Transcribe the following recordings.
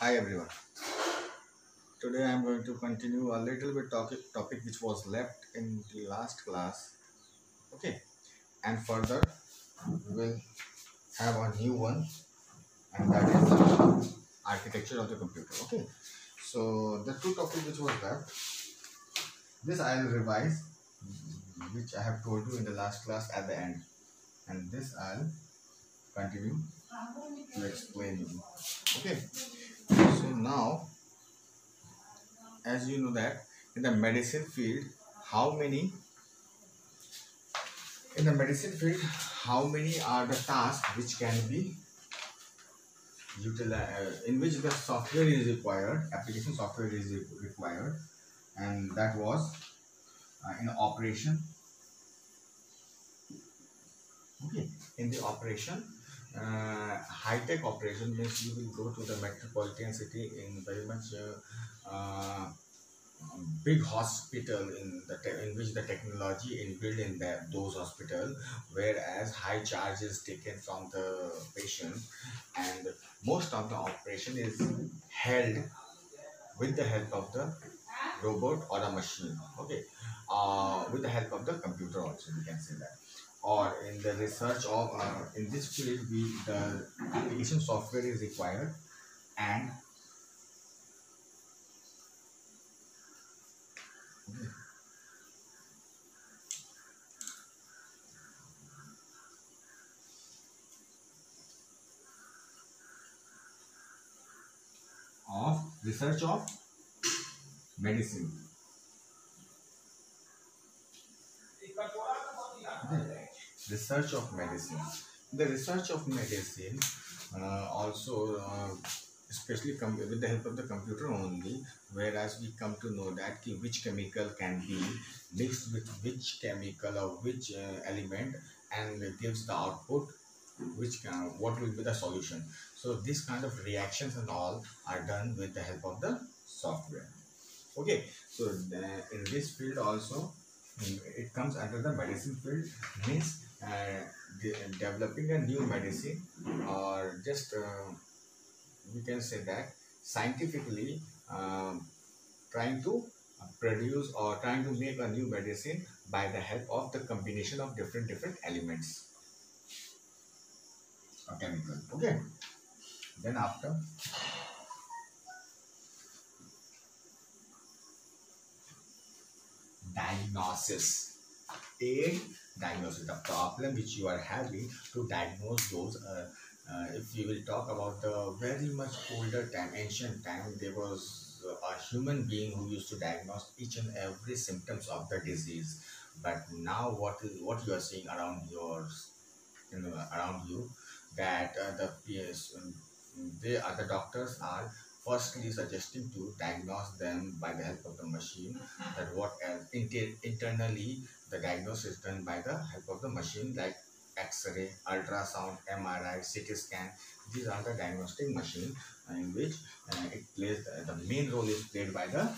Hi everyone. Today I am going to continue a little bit topic which was left in the last class. Okay, and further we will have a new one, and that is the architecture of the computer. Okay, so the two topics which was left, this I will revise, which I have told you in the last class at the end, and this I'll continue to explain you. Okay, so now as you know that in the medicine field, how many in the medicine field, how many are the tasks which can be utilized, in which the software is required, application software is required, and that was in operation. Okay, in the operation, high-tech operation means you will go to the metropolitan city in very much big hospital in which the technology inbuilt in those hospital, whereas high charge is taken from the patient, and most of the operation is held with the help of the robot or a machine. Okay, with the help of the computer also we can say that. Or in the research of in this field, the application software is required, and of research of medicine. Okay. Research of medicine. The research of medicine also, especially with the help of the computer only, whereas we come to know that which chemical can be mixed with which chemical or which element, and gives the output, what will be the solution. So this kind of reactions and all are done with the help of the software. Okay, so in this field also, it comes under the medicine field, means developing a new medicine, or just we can say that scientifically, trying to produce or trying to make a new medicine by the help of the combination of different elements or chemical. Okay, then after diagnosis, a diagnosis, the problem which you are having, to diagnose those. If you will talk about the very much older time, ancient time, there was a human being who used to diagnose each and every symptoms of the disease. But now what you are seeing around yours, around you, that the PS, they are the doctors are firstly suggesting to diagnose them by the help of the machine. That what else internally, the diagnosis is done by the help of the machine, like X-ray, ultrasound, MRI, CT scan. These are the diagnostic machine in which it plays the main role is played by the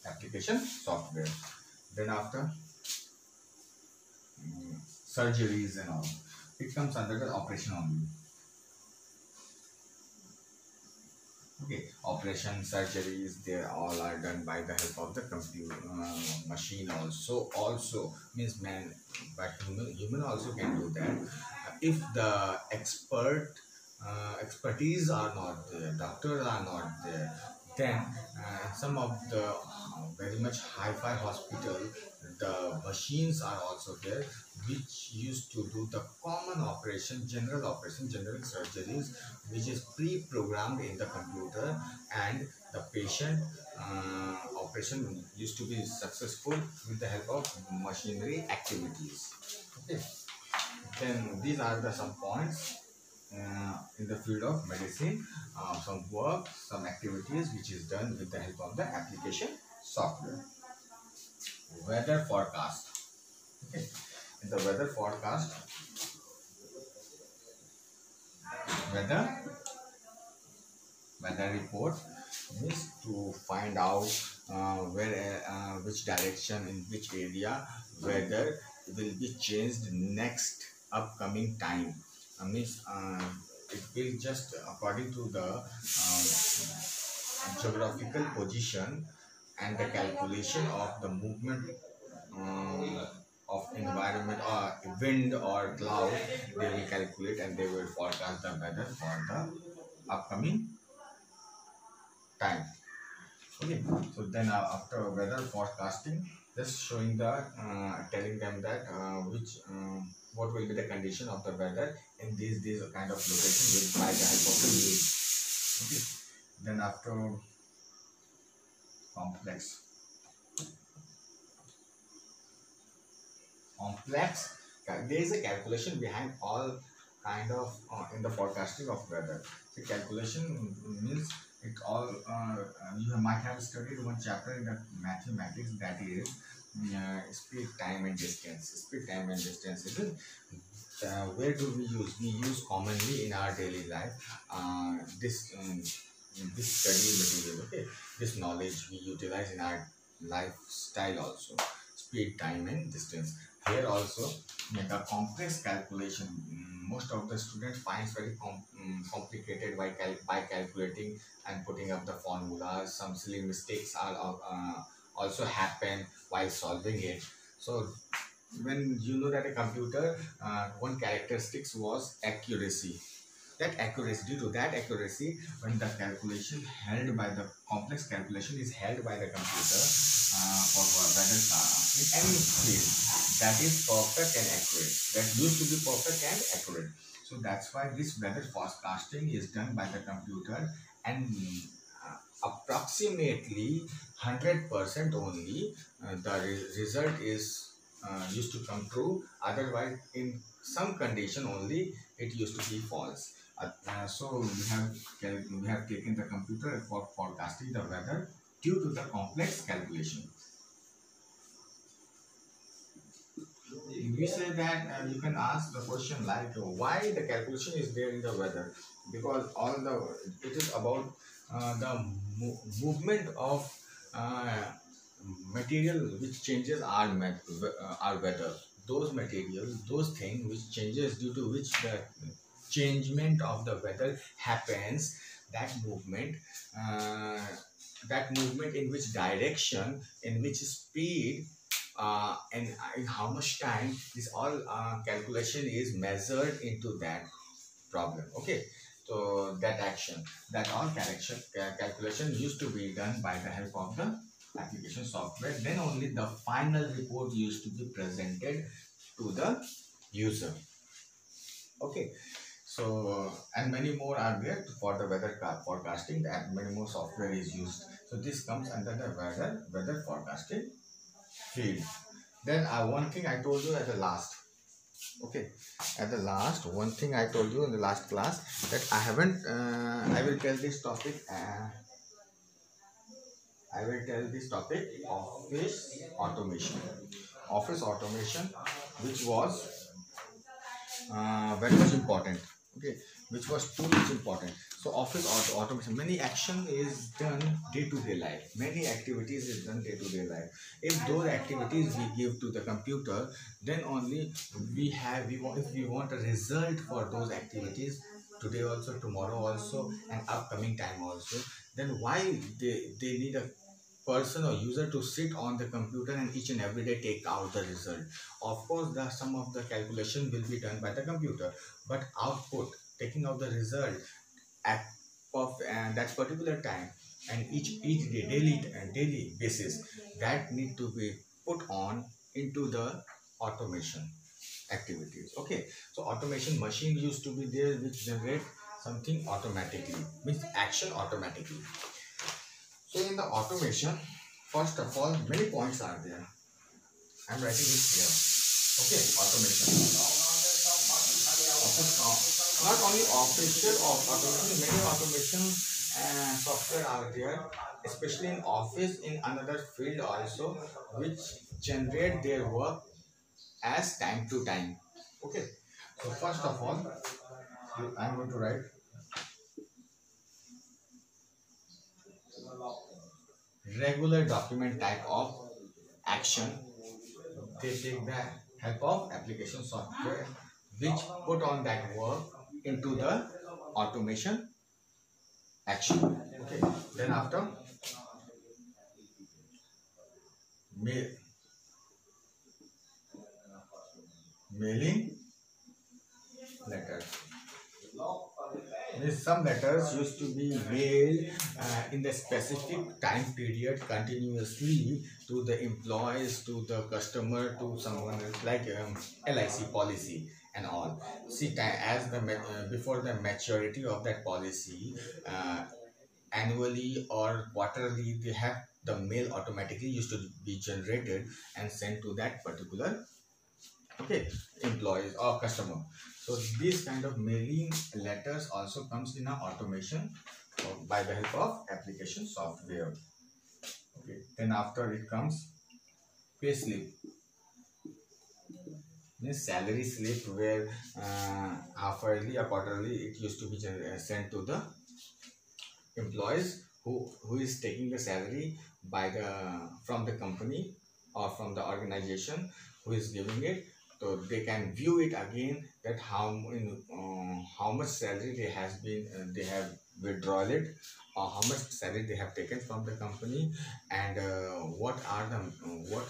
application software. Then after surgeries and all, it comes under the operation only. Okay, operation, surgeries, they all are done by the help of the computer machine. Also means man, but human also can do that. If the expertise are not there, doctors are not there, then some of the very much hi-fi hospital, the machines are also there, which used to do the common operation, general surgeries, which is pre-programmed in the computer, and the patient operation used to be successful with the help of machinery activities. Okay, then these are the some points in the field of medicine, some work, some activities which is done with the help of the application software. Weather forecast. Okay, in the weather forecast, weather weather report is to find out which direction, in which area weather will be changed next upcoming time. Means it will just according to the geographical position and the calculation of the movement um, of environment or wind or cloud. They will calculate and they will forecast the weather for the upcoming time. Okay, so then after weather forecasting, just showing the telling them that which what will be the condition of the weather in these kind of location with by the help of the news. Okay, then after complex complex there is a calculation behind all kind of in the forecasting of weather. The calculation means it all you might have studied one chapter in the mathematics, that is speed, time and distance. Speed, time and distance is where do we use? We use commonly in our daily life this study material. Okay, this knowledge we utilize in our lifestyle also. Speed, time and distance. Here also make a complex calculation. Most of the students finds very complicated by calculating and putting up the formulas. Some silly mistakes are also happen while solving it. So when you know that a computer, one characteristics was accuracy. That accuracy, due to that accuracy, when the calculation held by the complex calculation is held by the computer for whether in any field, that is perfect and accurate. That used to be perfect and accurate. So that's why this weather forecasting is done by the computer, and approximately 100% only the result is used to come true. Otherwise, in some condition only it used to be false. So we have taken the computer for forecasting the weather due to the complex calculation. We say that you can ask the question like why the calculation is there in the weather, because all the it is about the movement of uh, material which changes our weather. Those materials, those things which changes due to which the changement of the weather happens, that movement uh, that movement in which direction, in which speed, and in how much time, this all calculation is measured into that problem. Okay, so that action, that all calculation used to be done by the help of the application software. Then only the final report used to be presented to the user. Okay, so and many more are there for the weather forecasting, and many more software is used. So this comes under the weather forecasting field. Then one thing I told you at the last. Okay, at the last, one thing I told you in the last class, that I haven't I will tell this topic office automation. Office automation, which was very much important. Okay, which was too much important. So office automation, many action is done day to day life, many activities is done day to day life. If those activities we give to the computer, then only if we want a result for those activities today also, tomorrow also, and upcoming time also, then why they need a person or user to sit on the computer and each and every day take out the result. Of course, the some of the calculation will be done by the computer, but output, taking out the result at of that particular time and each day, daily basis, that need to be put on into the automation activities. Okay, so automation machine used to be there which generate something automatically, means action automatically. So in the automation, first of all, many points are there. I'm writing it here. Okay, automation. Not only official automation, many automation software are there, especially in office, in another field also, which generate their work as time to time. Okay, so first of all, I'm going to write regular document type of action. They take the help of application software which put on that work into the automation action. Okay. Then after mailing letters. Some letters used to be mailed in the specific time period continuously to the employees, to the customer, to someone else, like LIC policy and all. See, as the before the maturity of that policy, annually or quarterly, they have the mail automatically used to be generated and sent to that particular, okay, employees or customer. So this kind of mailing letters also comes in a automation by the help of application software. Okay. Then after it comes pay slip, means salary slip, where half yearly or quarterly it used to be sent to the employees who is taking the salary by the from the company or from the organization who is giving it. So they can view it again, that how much salary they have withdrawn it, or how much salary they have taken from the company, and what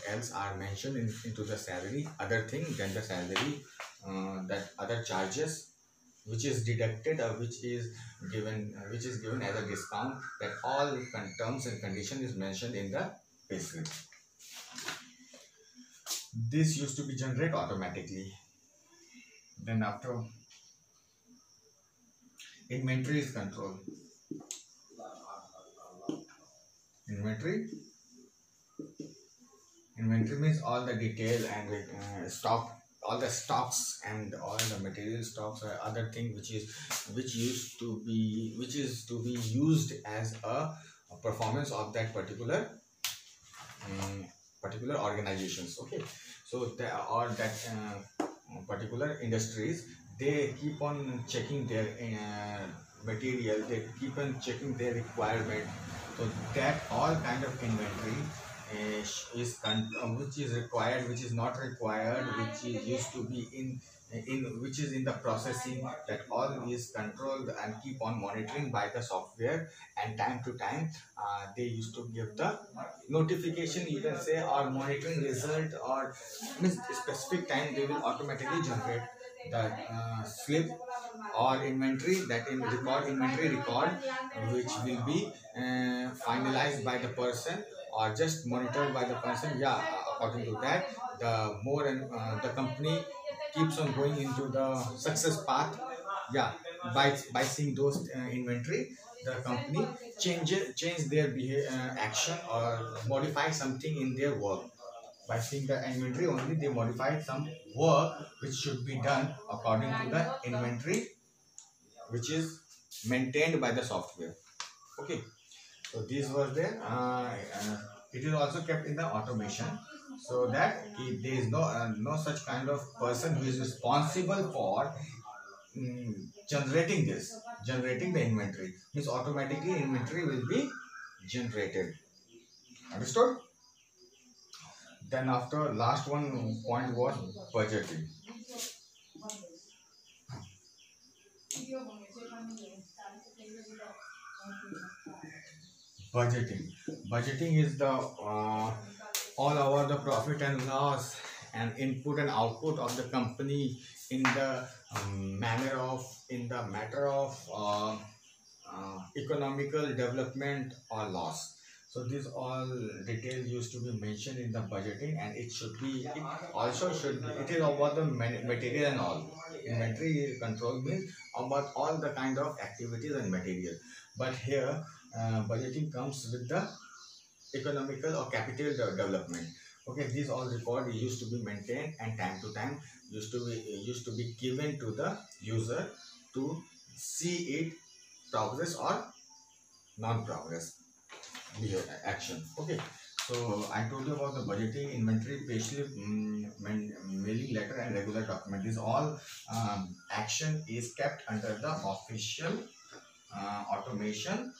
else are mentioned into the salary, other thing than the salary, that other charges which is deducted or which is given as a discount, that all terms and condition is mentioned in the payslip. This used to be generated automatically. Then after inventory is control. Inventory means all the detail and stock, all the stocks and all the material stocks or other thing which is to be used as a performance of that particular organizations. Okay. So there are that particular industries, they keep on checking their material, they keep on checking their requirement. So that all kind of inventory which is required, which is not required, which is used to be in which is in the processing, that all is controlled and keep on monitoring by the software. And time to time they used to give the notification, you can say, or monitoring result, or means specific time they will automatically generate the slip or inventory, that inventory record, which will be finalized by the person or just monitored by the person. Yeah, according to that, the more and the company keeps on going into the success path. Yeah, by seeing those inventory, the company change their action or modify something in their work. By seeing the inventory only, they modify some work which should be done according to the inventory which is maintained by the software. Okay. So this was there. It is also kept in the automation, so that there is no such kind of person who is responsible for generating the inventory. Means automatically inventory will be generated. Understood? Then after, last one point was budgeting. Budgeting is the all over the profit and loss and input and output of the company in the matter of economical development or loss. So these all details used to be mentioned in the budgeting, and it is about the material and all. Inventory control means about all the kind of activities and material, but here budgeting comes with the economical or capital development. Okay, these all record used to be maintained, and time to time used to be given to the user to see it progress or non-progress action. Okay, so I told you about the budgeting, inventory, payslip, mailing letter, and regular document. This all action is kept under the official automation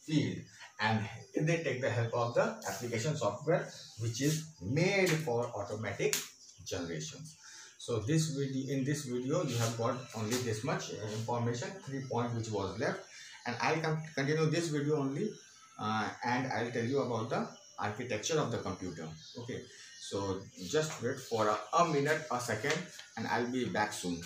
field, and they take the help of the application software which is made for automatic generations. So this video, in this video you have got only this much information, 3 points which was left, and I'll continue this video only, and I'll tell you about the architecture of the computer. Okay, so just wait for a minute, a second, and I'll be back soon.